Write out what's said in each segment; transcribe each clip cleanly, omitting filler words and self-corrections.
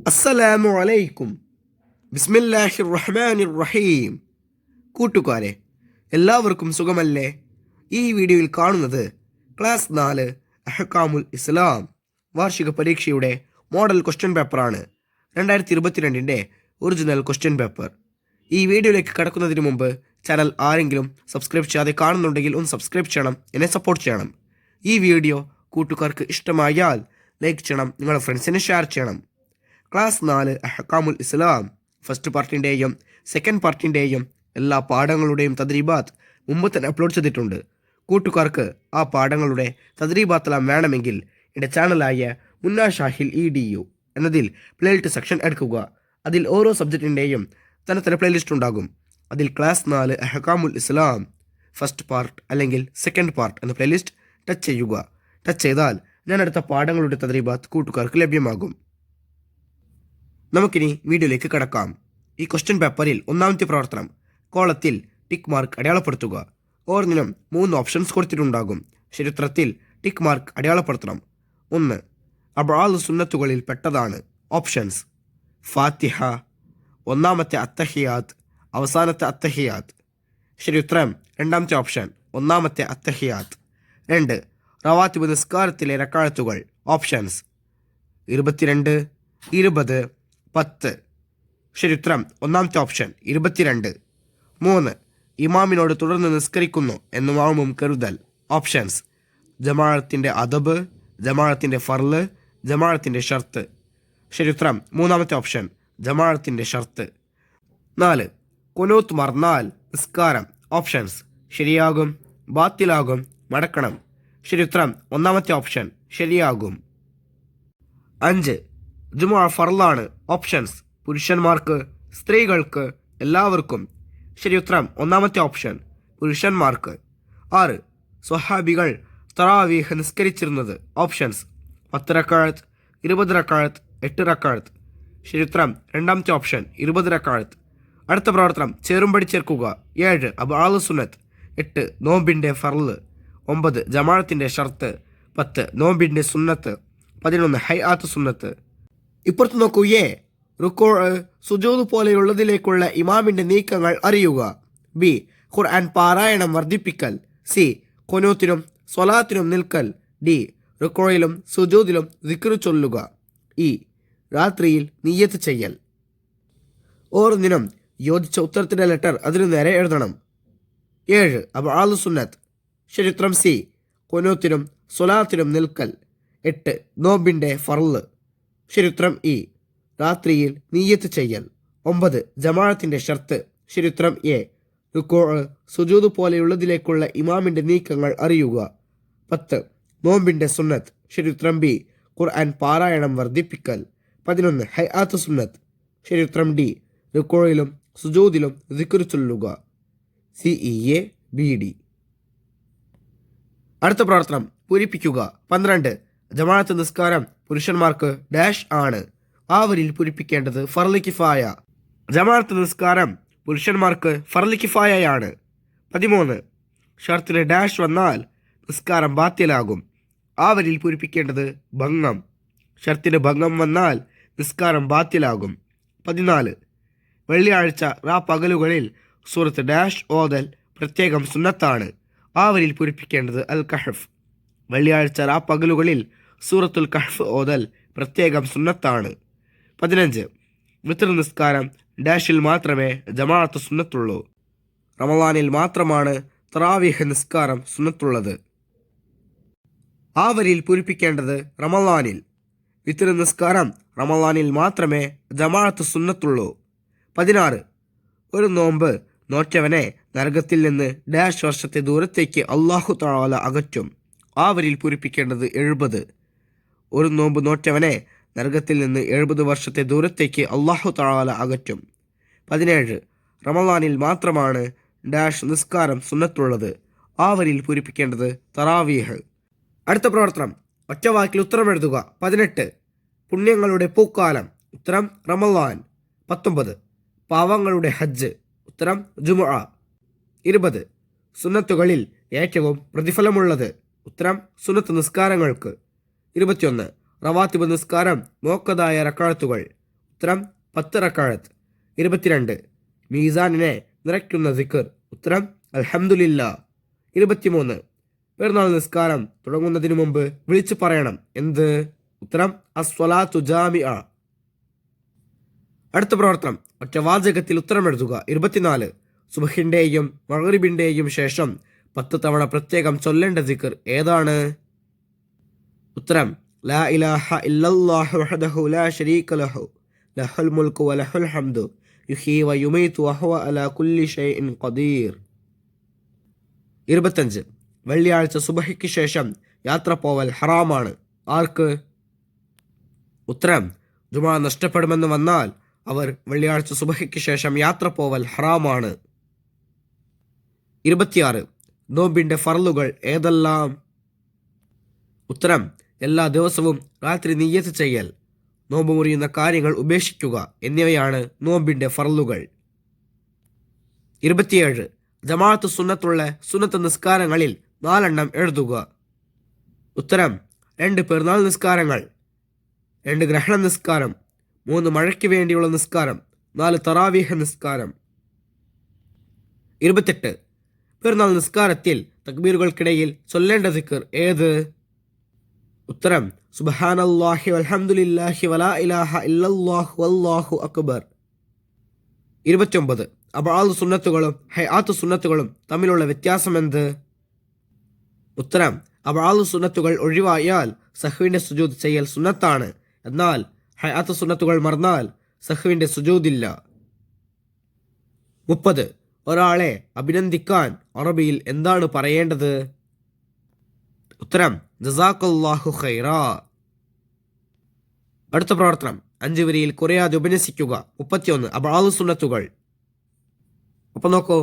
അസ്സലാമു അലൈക്കും. ബിസ്മില്ലാഹിർ റഹ്മാനിർ റഹീം. കൂട്ടുകാരെ, എല്ലാവർക്കും സുഖമല്ലേ? ഈ വീഡിയോയിൽ കാണുന്നത് ക്ലാസ് 4 അഹ്കാമുൽ ഇസ്ലാം വാർഷിക പരീക്ഷയുടെ മോഡൽ ക്വസ്റ്റ്യൻ പേപ്പറാണ്. 2022 ഒറിജിനൽ ക്വസ്റ്റ്യൻ പേപ്പർ. ഈ വീഡിയോയിലേക്ക് കടക്കുന്നതിന് മുമ്പ് ചാനൽ ആരെങ്കിലും സബ്സ്ക്രൈബ് ചെയ്യാതെ കാണുന്നുണ്ടെങ്കിൽ ഒന്ന് സബ്സ്ക്രൈബ് ചെയ്യണം, എന്നെ സപ്പോർട്ട് ചെയ്യണം. ഈ വീഡിയോ കൂട്ടുകാർക്ക് ഇഷ്ടമായാൽ ലൈക്ക് ചെയ്യണം, നിങ്ങളുടെ ഫ്രണ്ട്സിന് ഷെയർ ചെയ്യണം. ക്ലാസ് 4 അഹ്കാമുൽ ഇസ്ലാം ഫസ്റ്റ് പാർട്ടിൻ്റെയും സെക്കൻഡ് പാർട്ടിൻ്റെയും എല്ലാ പാഠങ്ങളുടെയും തദ്രീബാത്ത് മുമ്പ് തന്നെ അപ്ലോഡ് ചെയ്തിട്ടുണ്ട്. കൂട്ടുകാർക്ക് ആ പാഠങ്ങളുടെ തദ്രീബാത്തെല്ലാം വേണമെങ്കിൽ എൻ്റെ ചാനലായ മുന്ന ഷാഹിൽ EDU എന്നതിൽ പ്ലേലിസ്റ്റ് സെക്ഷൻ എടുക്കുക. അതിൽ ഓരോ സബ്ജക്റ്റിൻ്റെയും തന്നെ പ്ലേലിസ്റ്റ് ഉണ്ടാകും. അതിൽ ക്ലാസ് 4 അഹ്കാമുൽ ഇസ്ലാം ഫസ്റ്റ് പാർട്ട് അല്ലെങ്കിൽ സെക്കൻഡ് പാർട്ട് എന്ന പ്ലേലിസ്റ്റ് ടച്ച് ചെയ്യുക. ടച്ച് ചെയ്താൽ ഞാൻ അടുത്ത പാഠങ്ങളുടെ തദ്രീബാത്ത് കൂട്ടുകാർക്ക് ലഭ്യമാകും. നമുക്കിനി വീഡിയോയിലേക്ക് കടക്കാം. ഈ ക്വസ്റ്റ്യൻ പേപ്പറിൽ ഒന്നാമത്തെ പ്രവർത്തനം കോളത്തിൽ ടിക്ക് മാർക്ക് അടയാളപ്പെടുത്തുക. ഓരോന്നിനും 3 ഓപ്ഷൻസ് കൊടുത്തിട്ടുണ്ടാകും. ചരിത്രത്തിൽ ടിക്ക് മാർക്ക് അടയാളപ്പെടുത്തണം. 1. അബ്ആദ് സുന്നത്തുകളിൽ പെട്ടതാണ്. ഓപ്ഷൻസ്: ഫാത്തിഹ, ഒന്നാമത്തെ അത്തഹിയാത്ത്, അവസാനത്തെ അത്തഹിയാത്ത്. ശരി ഉത്തരം രണ്ടാമത്തെ ഓപ്ഷൻ, ഒന്നാമത്തെ അത്തഹിയാത്ത്. 2. റവാത്തിബ് നിസ്കാരത്തിലെ റക്അത്തുകൾ. ഓപ്ഷൻസ്: 22, 20, 10. ശരി ഉത്തരം ഒന്നാമത്തെ ഓപ്ഷൻ 22. 3. ഇമാമിനോട് തുടർന്ന് നിസ്കരിക്കുന്നു എന്നുമാവും കരുതൽ. ഓപ്ഷൻസ്: ജമാഅത്തിന്റെ അദബ്, ജമാഅത്തിന്റെ ഫർള്, ജമാഅത്തിന്റെ ഷർത്ത്. ശരി ഉത്തരം മൂന്നാമത്തെ ഓപ്ഷൻ, ജമാഅത്തിന്റെ ഷർത്ത്. 4. കുനൂത്ത് മറന്നാൽ നിസ്കാരം. ഓപ്ഷൻസ്: ശരിയാകും, ബാത്തിലാകും, മടക്കണം. ശരി ഉത്തരം ഒന്നാമത്തെ ഓപ്ഷൻ, ശരിയാകും. 5. ജുമുഅ ഫർളാണ്. ഓപ്ഷൻസ്: പുരുഷന്മാർക്ക്, സ്ത്രീകൾക്ക്, എല്ലാവർക്കും. ശരി ഉത്തരം ഒന്നാമത്തെ ഓപ്ഷൻ, പുരുഷന്മാർക്ക്. 6. സ്വഹാബികൾ തറാവീഹ് നിസ്കരിച്ചിരുന്നത്. ഓപ്ഷൻസ്: 10 റക്അത്ത്, 20 റക്അത്ത്, 8 റക്അത്ത്. ശരി ഉത്തരം രണ്ടാമത്തെ ഓപ്ഷൻ, 20 റക്അത്ത്. അടുത്ത പ്രവർത്തനം ചേരുംപടി ചേർക്കുക. 7. അബ്ആദ് സുന്നത്ത്. 8. നോമ്പിൻ്റെ ഫർള്. 9. ജമാഅത്തിന്റെ ഷർത്ത്. 10. നോമ്പിൻ്റെ സുന്നത്ത്. 11. ഹൈആത്ത് സുന്നത്ത്. ഇപ്പുറത്ത് നോക്കൂ. എ. റുക്കൂ, സുജൂദ് പോലെയുള്ളതിലേക്കുള്ള ഇമാമിന്റെ നീക്കങ്ങൾ അറിയുക. ബി. ഖുർആൻ പാരായണം വർദ്ധിപ്പിക്കൽ. സി. ഖുനൂത്തിനും സ്വലാത്തിനും നിൽക്കൽ. ഡി. റുക്കോയിലും സുജൂദിലും ദിക്ർ ചൊല്ലുക. ഇ. രാത്രിയിൽ നിയ്യത്ത് ചെയ്യൽ. ഓരോന്നിനും യോജിച്ച ഉത്തരത്തിന്റെ ലെറ്റർ അതിനു നേരെ എഴുതണം. 7. അബ്ആദ് സുന്നത്ത്. ശരി ഉത്തരം സി. ഖുനൂത്തിനും സ്വലാത്തിനും നിൽക്കൽ. 8. നോമ്പിന്റെ ഫർള്. ശരി ഉത്തരം ഇ. രാത്രിയിൽ നിയ്യത്ത് ചെയ്യൽ. 9. ജമാഅത്തിന്റെ ഷർത്ത്. ശരി ഉത്തരം എ. റുക്കൂ, സുജൂദ് പോലെയുള്ളതിലേക്കുള്ള ഇമാമിന്റെ നീക്കങ്ങൾ അറിയുക. 10. നോമ്പിന്റെ സുന്നത്ത്. ശരി ഉത്തരം ബി. ഖുർആൻ പാരായണം വർദ്ധിപ്പിക്കൽ. 11. ഹൈആത്ത് സുന്നത്ത്. ശരി ഉത്തരം ഡി. റുക്കോയിലും സുജൂദിലും ദിക്ർ ചൊല്ലുക. CEA BD. അടുത്ത പ്രവർത്തനം പൂരിപ്പിക്കുക. 12. ജമാഅത്ത് നിസ്കാരം പുരുഷന്മാർക്ക് ഡാഷ് ആണ്. ആവരിൽ പൂരിപ്പിക്കേണ്ടത് ഫർള് കിഫായ. ജമാഅത്ത് നിസ്കാരം പുരുഷന്മാർക്ക് ഫർള് കിഫായയാണ്. 13. ഷർത്തിന് ഡാഷ് വന്നാൽ നിസ്കാരം ബാത്തിലാകും. ആവരിൽ പൂരിപ്പിക്കേണ്ടത് ഭംഗം. ഷർത്തിന് ഭംഗം വന്നാൽ നിസ്കാരം ബാത്തിലാകും. 14. വെള്ളിയാഴ്ച പകലുകളിൽ സൂറത്ത് ഡാഷ് ഓതൽ പ്രത്യേകം സുന്നത്താണ്. ആവരിൽ പൂരിപ്പിക്കേണ്ടത് അൽ കഹഫ്. വെള്ളിയാഴ്ച പകലുകളിൽ സൂറത്തുൽ കഹഫ് ഓതൽ പ്രത്യേകം സുന്നത്താണ്. 15. വിത്ർ നിസ്കാരം ഡാഷിൽ മാത്രമേ ജമാഅത്ത് സുന്നത്തുള്ളൂ. റമളാനിൽ മാത്രമാണ് തറാവീഹ് നിസ്കാരം സുന്നത്തുള്ളത്. ആവരിൽ പൂരിപ്പിക്കേണ്ടത് റമളാനിൽ. വിത്ർ നിസ്കാരം റമളാനിൽ മാത്രമേ ജമാഅത്ത് സുന്നത്തുള്ളൂ. 16. ഒരു നോമ്പ് നോറ്റവനെ നരകത്തിൽ നിന്ന് ഡാഷ് വർഷത്തെ ദൂരത്തേക്ക് അല്ലാഹു തആല അകറ്റും. ആവരിൽ പൂരിപ്പിക്കേണ്ടത് 70. ഒരു നോമ്പ് നോറ്റവനെ നരകത്തിൽ നിന്ന് 70 വർഷത്തെ ദൂരത്തേക്ക് അല്ലാഹു തആല അകറ്റും. 17. റമളാനിൽ മാത്രമാണ് ഡാഷ് നിസ്കാരം സുന്നത്തുള്ളത്. ആവരിൽ പൂരിപ്പിക്കേണ്ടത് തറാവീഹ്. അടുത്ത പ്രവർത്തനം ഒറ്റവാക്കിൽ ഉത്തരം എഴുതുക. 18. പുണ്യങ്ങളുടെ പൂക്കാലം. ഉത്തരം റമളാൻ. 19. പാവങ്ങളുടെ ഹജ്ജ്. ഉത്തരം ജുമുഅ. 20. സുന്നത്തുകളിൽ ഏറ്റവും പ്രതിഫലമുള്ളത്. ഉത്തരം സുന്നത്ത് നിസ്കാരങ്ങൾക്ക്. 21. റവാത്തിബ് നിസ്കാരം മുഅക്കദായ റക്അത്തുകൾ. ഉത്തരം 10 റക്അത്ത്. 22 മീസാനിനെ നിറയ്ക്കുന്ന സിക്ർ. ഉത്തരം അൽഹംദുലില്ലാ. 23 പെരുന്നാൾ നിസ്കാരം തുടങ്ങുന്നതിനു മുമ്പ് വിളിച്ചു പറയണം. എന്ത്? ഉത്തരം അസ്വലാത്തു ജാമിഅ. അടുത്ത പ്രവർത്തനം ഒറ്റ വാചകത്തിൽ ഉത്തരം എഴുതുക. 24 സുബ്ഹിന്റെയും മഗ്രിബിന്റെയും ശേഷം 10 തവണ പ്രത്യേകം ചൊല്ലേണ്ട സിക്ർ ഏതാണ്? ഉത്തരം ലാ ഇലാഹ ഇല്ലല്ലാഹു വഹ്ദഹു ലാ ശരീക ലഹു ലഹുൽ മുൽക്കു വലഹുൽ ഹംദു യുഹ്യി വയുമീതു വഹുവ അലാ കുല്ലി ഷൈഇൻ ഖദീർ. 25 വെള്ളിയാഴ്ച സുബ്ഹിക്ക് ശേഷം യാത്ര പോവൽ ഹറാമാണ്. ആർക്ക്? ഉത്തരം ജുമാ നഷ്ടപ്പെടുമെന്ന് വന്നാൽ അവർ വെള്ളിയാഴ്ച സുബ്ഹിക്ക് ശേഷം യാത്ര പോവൽ ഹറാമാണ്. 26 നോമ്പിന്റെ ഫർളുകൾ ഏതെല്ലാം? ഉത്തരം എല്ലാ ദിവസവും രാത്രി നിയ്യത്ത് ചെയ്യൽ, നോമ്പ് മുറിയുന്ന കാര്യങ്ങൾ ഉപേക്ഷിക്കുക എന്നിവയാണ് നോമ്പിന്റെ ഫർളുകൾ. 27 ജമാഅത്ത് സുന്നത്തുള്ള സുന്നത്ത് നിസ്കാരങ്ങളിൽ 4 എണ്ണം എഴുതുക. ഉത്തരം 2 പെരുന്നാൾ നിസ്കാരങ്ങൾ, 2 ഗ്രഹണ നിസ്കാരം, 3 മഴയ്ക്ക് വേണ്ടിയുള്ള നിസ്കാരം, 4 തറാവീഹ് നിസ്കാരം. 28 പെരുന്നാൾ നിസ്കാരത്തിൽ തക്ബീറുകൾക്കിടയിൽ ചൊല്ലേണ്ട ദിക്ർ ഏത്? ഉത്തരം സുബ്ഹാനല്ലാഹി വൽഹംദുലില്ലാഹി വലാ ഇലാഹ ഇല്ലല്ലാഹു വല്ലാഹു അക്ബർ. 29 അബ്ആദ് സുന്നത്തുകളും ഹൈആത്ത് സുന്നത്തുകളും തമ്മിലുള്ള വ്യത്യാസം എന്ത്? ഉത്തരം അബ്ആദ് സുന്നത്തുകൾ ഒഴിവായാൽ സഹ്വിന്റെ സുജൂദ് ചെയ്യൽ സുന്നത്താണ്. എന്നാൽ ഹൈആത്ത് സുന്നത്തുകൾ മറന്നാൽ സഹ്വിന്റെ സുജൂദില്ല. 30 ഒരാളെ അഭിനന്ദിക്കാൻ അറബിയിൽ എന്താണ് പറയേണ്ടത്? ഉത്തരം ജസാക്കല്ലാഹു ഖൈറാ. അടുത്ത പ്രവർത്തനം 5 വരിയിൽ കുറയാതെ ഉപന്യസിക്കുക. 31 അബ്ആദ് സുന്നത്തുകൾ. അപ്പോൾ നോക്കൂ,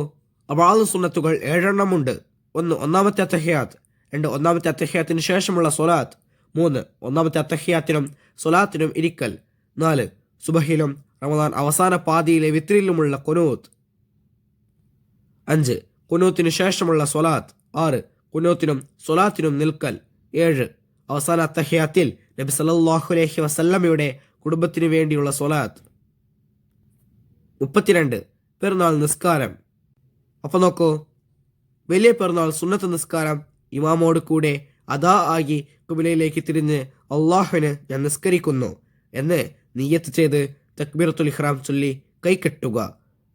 അബ്ആദ് സുന്നത്തുകൾ 7 എണ്ണമുണ്ട്. 1 ഒന്നാമത്തെ അത്തഹിയാത്ത്, 2 ഒന്നാമത്തെ അത്തഹിയാത്തിന് ശേഷമുള്ള സ്വലാത്ത്, 3 ഒന്നാമത്തെ അത്തഹിയാത്തിനും സ്വലാത്തിനും ഇരിക്കൽ, 4 സുബഹിലും റമദാൻ അവസാന പാതിയിലെ വിത്രിലുമുള്ള ഖുനൂത്ത്, 5 ഖുനൂത്തിന് ശേഷമുള്ള സ്വലാത്ത്, 6 ഖുനൂത്തിനും സ്വലാത്തിനും നിൽക്കൽ, 7 അവസാന അത്തഹിയാത്തിൽ നബി സല്ലല്ലാഹു അലൈഹി വസല്ലമയുടെ കുടുംബത്തിനു വേണ്ടിയുള്ള സ്വലാത്ത്. 32 പെരുന്നാൾ നിസ്കാരം. അപ്പോൾ നോക്കൂ, വലിയ പെരുന്നാൾ സുന്നത്ത് നിസ്കാരം ഇമാമോട് കൂടെ അദാ ആയി ഖിബ്ലയിലേക്ക് തിരിഞ്ഞ് അള്ളാഹുവിന് ഞാൻ നിസ്കരിക്കുന്നു എന്ന് നിയ്യത്ത് ചെയ്ത് തക്ബീറത്തുൽ ഇഹ്റാം ചൊല്ലി കൈകെട്ടുക.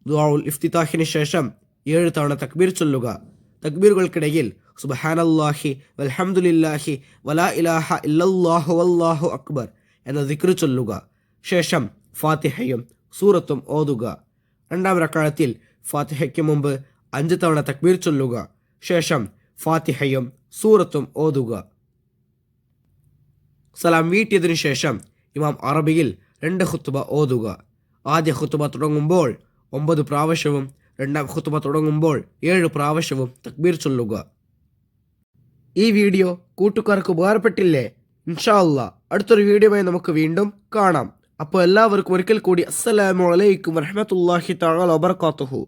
ദുആഉൽ ഇഫ്തിതാഹിന് ശേഷം 7 തവണ തക്ബീർ ചൊല്ലുക. തക്ബീറുകൾക്കിടയിൽ സുബ്ഹാനല്ലാഹി വൽഹംദുലില്ലാഹി വലാ ഇലാഹ ഇല്ലല്ലാഹു വല്ലാഹു അക്ബർ എന്ന ദിക്ർ ചൊല്ലുക. ശേഷം ഫാത്തിഹയും സൂറത്തും ഓതുക. 2ാം റക്അത്തിൽ ഫാത്തിഹയ്ക്ക് മുമ്പ് 5 തവണ തക്ബീർ ചൊല്ലുക. ശേഷം ഫാത്തിഹയും സൂറത്തും ഓതുക. സലാം വീട്ടിയതിനു ശേഷം ഇമാം അറബിയിൽ 2 ഖുത്ബ ഓതുക. ആദ്യ ഖുത്ബ തുടങ്ങുമ്പോൾ 9 പ്രാവശ്യവും 2ാം ഖുത്ബ തുടങ്ങുമ്പോൾ 7 പ്രാവശ്യവും തക്ബീർ ചൊല്ലുക. ഈ വീഡിയോ കൂട്ടുകാർക്ക് ഉപകാരപ്പെട്ടില്ലേ? ഇൻഷാ അല്ലാഹ് അടുത്തൊരു വീഡിയോയുമായി നമുക്ക് വീണ്ടും കാണാം. അപ്പോൾ എല്ലാവർക്കും ഒരിക്കൽ കൂടി അസ്സലാമു അലൈക്കും വറഹ്മത്തുള്ളാഹി തആല വബറകാതുഹു.